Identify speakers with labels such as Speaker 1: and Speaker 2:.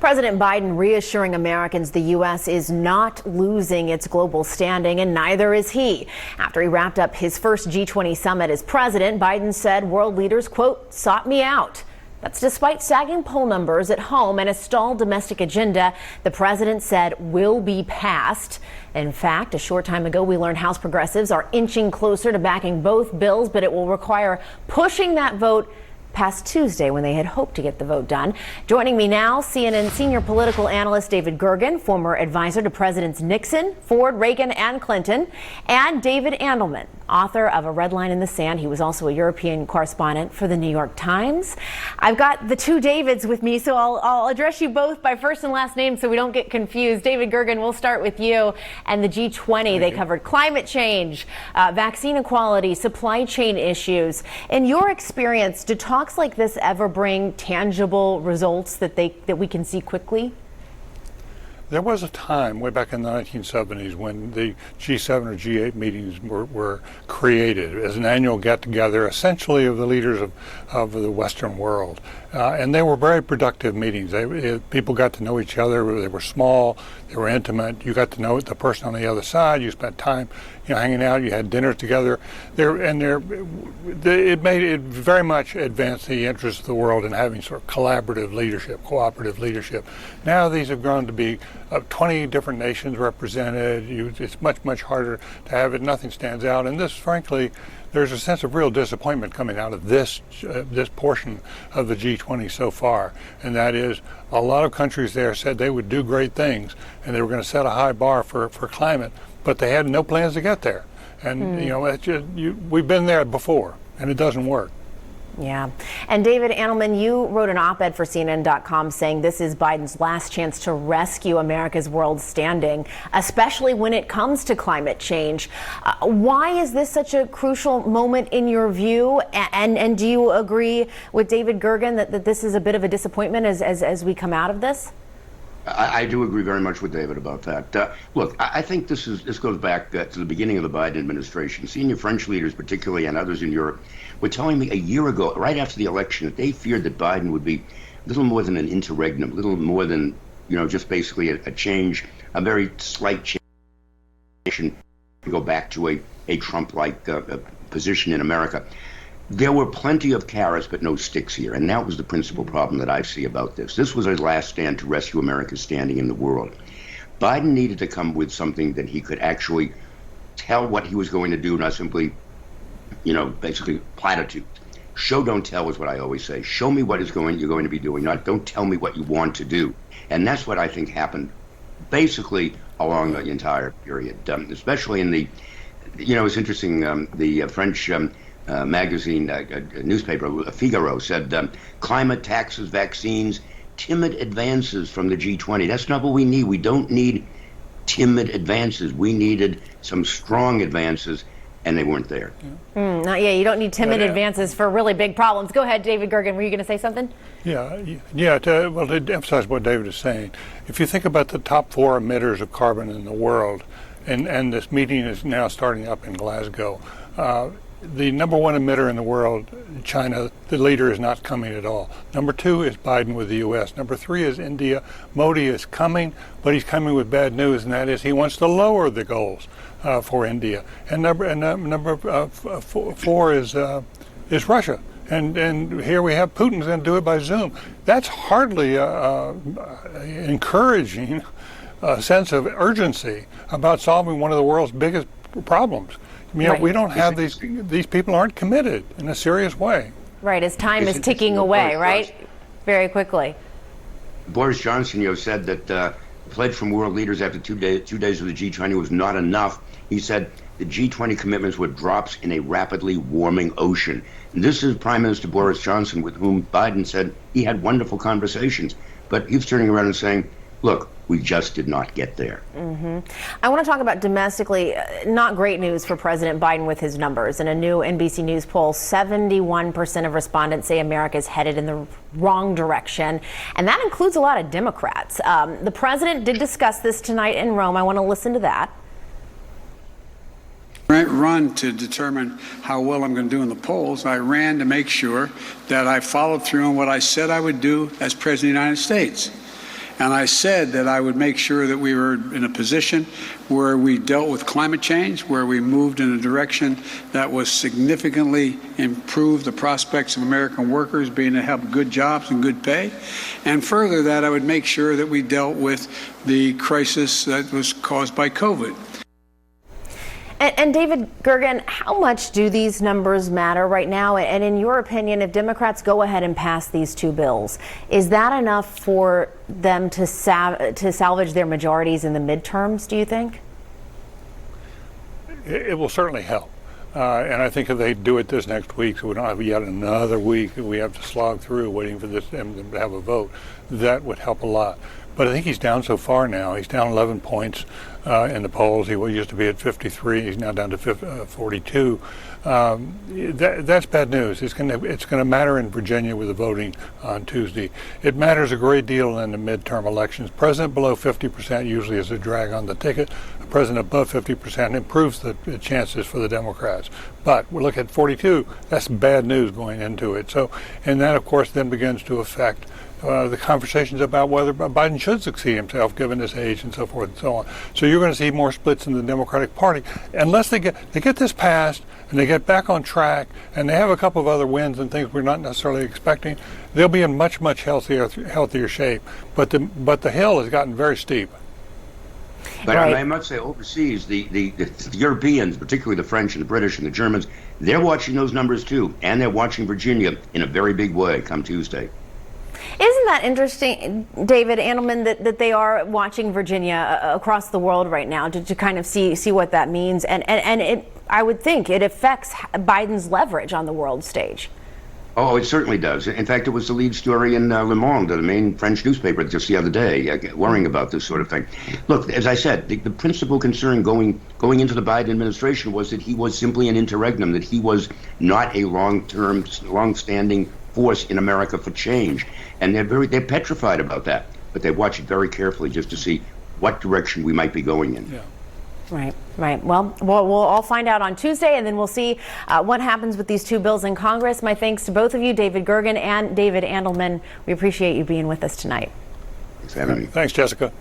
Speaker 1: President Biden reassuring Americans the U.S. is not losing its global standing, and neither is he. After he wrapped up his first G20 summit as president, Biden said world leaders, quote, sought me out. That's despite sagging poll numbers at home and a stalled domestic agenda the president said will be passed. In fact, a short time ago, we learned House progressives are inching closer to backing both bills, but it will require pushing that vote past Tuesday when they had hoped to get the vote done. Joining me now, CNN senior political analyst David Gergen, former advisor to Presidents Nixon, Ford, Reagan, and Clinton, and David Andelman, author of A Red Line in the Sand. He was also a European correspondent for the New York Times. I've got the two Davids with me, so I'll address you both by first and last name so we don't get confused. David Gergen, we'll start with you. And the G20, they covered climate change, vaccine equality, supply chain issues. In your experience, do talks like this ever bring tangible results that we can see quickly?
Speaker 2: There was a time way back in the 1970s when the G7 or G8 meetings were created as an annual get-together, essentially of the leaders of the Western world. And they were very productive meetings. People got to know each other. They were small. They were intimate. You got to know the person on the other side. You spent time, hanging out. You had dinners together. It made it very much advance the interests of the world in having sort of collaborative leadership, cooperative leadership. Now these have grown to be 20 different nations represented. It's much, much harder to have it. Nothing stands out. And this, frankly, there's a sense of real disappointment coming out of this portion of the G20 so far, and that is a lot of countries there said they would do great things and they were going to set a high bar for climate, but they had no plans to get there. And we've been there before, and it doesn't work.
Speaker 1: Yeah. And David Andelman, you wrote an op-ed for CNN.com saying this is Biden's last chance to rescue America's world standing, especially when it comes to climate change. Why is this such a crucial moment in your view? And do you agree with David Gergen that this is a bit of a disappointment as we come out of this?
Speaker 3: I do agree very much with David about that. Look, I think this goes back to the beginning of the Biden administration. Senior French leaders, particularly, and others in Europe, were telling me a year ago, right after the election, that they feared that Biden would be little more than an interregnum, little more than, just basically a change, a very slight change to go back to a Trump-like position in America. There were plenty of carrots, but no sticks here, and that was the principal problem that I see about this. This was a last stand to rescue America's standing in the world. Biden needed to come with something that he could actually tell what he was going to do, not simply, basically platitudes. Show, don't tell is what I always say. Show me what you're going to be doing, not don't tell me what you want to do. And that's what I think happened basically along the entire period, especially in the, it's interesting, the French magazine, newspaper, Figaro, said climate, taxes, vaccines, timid advances from the G20. That's not what we need. We don't need timid advances. We needed some strong advances, and they weren't there.
Speaker 1: You don't need timid advances for really big problems. Go ahead, David Gergen. Were you going to say something?
Speaker 2: To emphasize what David is saying, if you think about the top 4 emitters of carbon in the world, and this meeting is now starting up in Glasgow, the number 1 emitter in the world, China, the leader is not coming at all. Number 2 is Biden with the U.S. Number 3 is India. Modi is coming, but he's coming with bad news, and that is he wants to lower the goals for India. And number 4 is Russia. And here we have Putin's going to do it by Zoom. That's hardly encouraging a sense of urgency about solving one of the world's biggest problems.
Speaker 1: Right.
Speaker 2: We don't have these people aren't committed in a serious way.
Speaker 1: Right, as time is ticking away, right? Very quickly.
Speaker 3: Boris Johnson, said that the pledge from world leaders after 2 days of the G20 was not enough. He said the G20 commitments were drops in a rapidly warming ocean. And this is Prime Minister Boris Johnson, with whom Biden said he had wonderful conversations. But he's turning around and saying, look, we just did not get there.
Speaker 1: I want to talk about domestically, not great news for President Biden with his numbers. In a new NBC News poll, 71% of respondents say America is headed in the wrong direction, and that includes a lot of Democrats. The president did discuss this tonight in Rome. I want to listen to that.
Speaker 4: I run to determine how well I'm going to do in the polls. I ran to make sure that I followed through on what I said I would do as President of the United States. And I said that I would make sure that we were in a position where we dealt with climate change, where we moved in a direction that was significantly improve the prospects of American workers being able to have good jobs and good pay. And further that, I would make sure that we dealt with the crisis that was caused by COVID.
Speaker 1: And David Gergen, how much do these numbers matter right now? And in your opinion, if Democrats go ahead and pass these two bills, is that enough for them to salvage their majorities in the midterms, do you think?
Speaker 2: It will certainly help. And I think if they do it this next week, so we don't have yet another week that we have to slog through waiting for them to have a vote, that would help a lot. But I think he's down so far now. He's down 11 points in the polls. He used to be at 53. He's now down to 42. That's bad news. It's going to matter in Virginia with the voting on Tuesday. It matters a great deal in the midterm elections. President below 50% usually is a drag on the ticket. A president above 50% improves the chances for the Democrats. But we look at 42. That's bad news going into it. So, and that of course then begins to affect the conversations about whether Biden should succeed himself, given his age and so forth and so on. So you're going to see more splits in the Democratic Party unless they get this passed and they get back on track and they have a couple of other wins and things we're not necessarily expecting. They'll be in much healthier shape. But the hill has gotten very steep.
Speaker 3: But
Speaker 1: right.
Speaker 3: I must say, overseas, the Europeans, particularly the French and the British and the Germans, they're watching those numbers too, and they're watching Virginia in a very big way come Tuesday.
Speaker 1: Isn't that interesting, David Andelman, that they are watching Virginia across the world right now to kind of see what that means? And it, I would think it affects Biden's leverage on the world stage.
Speaker 3: Oh, it certainly does. In fact, it was the lead story in Le Monde, the main French newspaper, just the other day, worrying about this sort of thing. Look, as I said, the principal concern going into the Biden administration was that he was simply an interregnum, that he was not a long-standing force in America for change. And they're petrified about that, but they watch it very carefully just to see what direction we might be going in.
Speaker 2: Yeah.
Speaker 1: Right. Well, we'll all find out on Tuesday, and then we'll see what happens with these two bills in Congress. My thanks to both of you, David Gergen and David Andelman. We appreciate you being with us tonight.
Speaker 3: Thanks for having me.
Speaker 2: Thanks, Jessica.